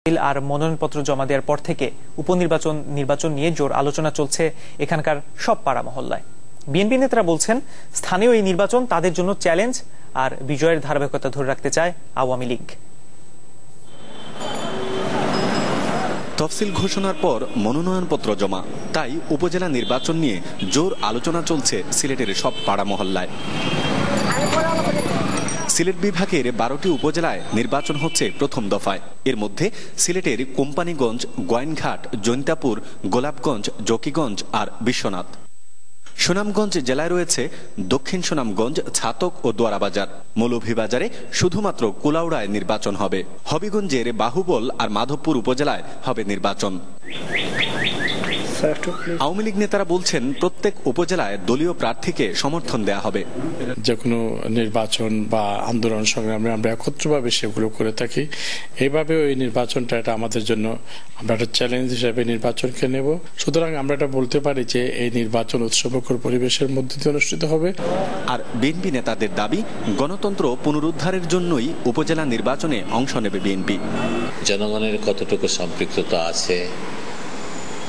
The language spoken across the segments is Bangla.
আর মনোনয়নপত্র জমা দেওয়ার পর থেকে নির্বাচন নিয়ে জোর আলোচনা চলছে এখানকার সব পাড়া মহল্লায়। বিএনপি নেতারা বলছেন স্থানীয় এই নির্বাচন তাদের জন্য চ্যালেঞ্জ, আর বিজয়ের ধারাবাহিকতা ধরে রাখতে চায় আওয়ামী লীগ। তফসিল ঘোষণার পর মনোনয়নপত্র জমা, তাই উপজেলা নির্বাচন নিয়ে জোর আলোচনা চলছে সিলেটের সব পাড়া মহল্লায়। সিলেট বিভাগের 12টি উপজেলায় নির্বাচন হচ্ছে প্রথম দফায়। এর মধ্যে সিলেটের কোম্পানিগঞ্জ, গোয়াইনঘাট, জৈন্তাপুর, গোলাপগঞ্জ, জকিগঞ্জ আর বিশ্বনাথ। সুনামগঞ্জ জেলায় রয়েছে দক্ষিণ সুনামগঞ্জ, ছাতক ও দোয়ারাবাজার। মৌলভীবাজারে শুধুমাত্র কুলাউড়ায় নির্বাচন হবে। হবিগঞ্জের বাহুবল আর মাধবপুর উপজেলায় হবে নির্বাচন। আওয়ামী লীগ নেতারা বলছেন প্রত্যেক উপজেলায় দলীয় প্রার্থীকে সমর্থন দেয়া হবে। যে কোনো নির্বাচন বা আন্দোলন সংগ্রামে আমরা একত্রভাবে সেগুলো করে থাকি। এইভাবে ওই নির্বাচনটা এটা আমাদের জন্য আমরা একটা চ্যালেঞ্জ হিসেবে নির্বাচনকে নেব। সুতরাং আমরা এটা বলতে পারি যে এই নির্বাচন উৎসবমুখর পরিবেশের মধ্যে দিয়ে অনুষ্ঠিত হবে। আর বিএনপি নেতাদের দাবি, গণতন্ত্র পুনরুদ্ধারের জন্যই উপজেলা নির্বাচনে অংশ নেবে বিএনপি। জনগণের কতটুকু সম্পৃক্ততা আছে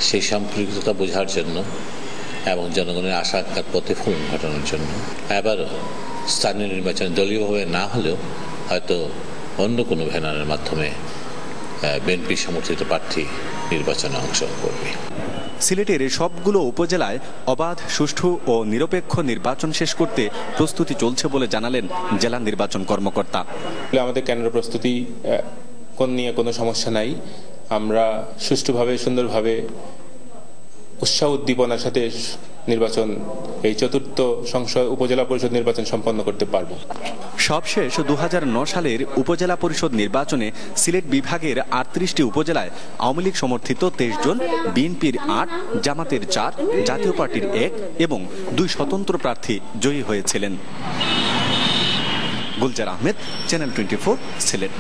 সেই সম্পৃক্ততা বোঝার জন্য এবং জনগণের আশা আকাঙ্ক্ষার প্রতিফলন ঘটানোর জন্য এবারও স্থানীয় নির্বাচন দলীয়ভাবে না হলেও হয়তো অন্য কোনো ব্যানারের মাধ্যমে বিএনপি সমর্থিত প্রার্থী নির্বাচনে অংশগ্রহণ করবে। সিলেটের সবগুলো উপজেলায় অবাধ, সুষ্ঠু ও নিরপেক্ষ নির্বাচন শেষ করতে প্রস্তুতি চলছে বলে জানালেন জেলা নির্বাচন কর্মকর্তা। আমাদের কেন্দ্র প্রস্তুতি নিয়ে কোনো সমস্যা নাই। আমরা সুষ্ঠুভাবে, সুন্দরভাবে, উৎসাহ উদ্দীপনার সাথে নির্বাচন, এই চতুর্থ সংসদ উপজেলা পরিষদ নির্বাচন সম্পন্ন করতে পারব। সবশেষ 2009 সালের উপজেলা পরিষদ নির্বাচনে সিলেট বিভাগের 38টি উপজেলায় আওয়ামী লীগ সমর্থিত 23 জন, বিএনপির 8, জামাতের 4, জাতীয় পার্টির 1 এবং 2 স্বতন্ত্র প্রার্থী জয়ী হয়েছিলেন। গুলজার আহমেদ, চ্যানেল 24, সিলেট।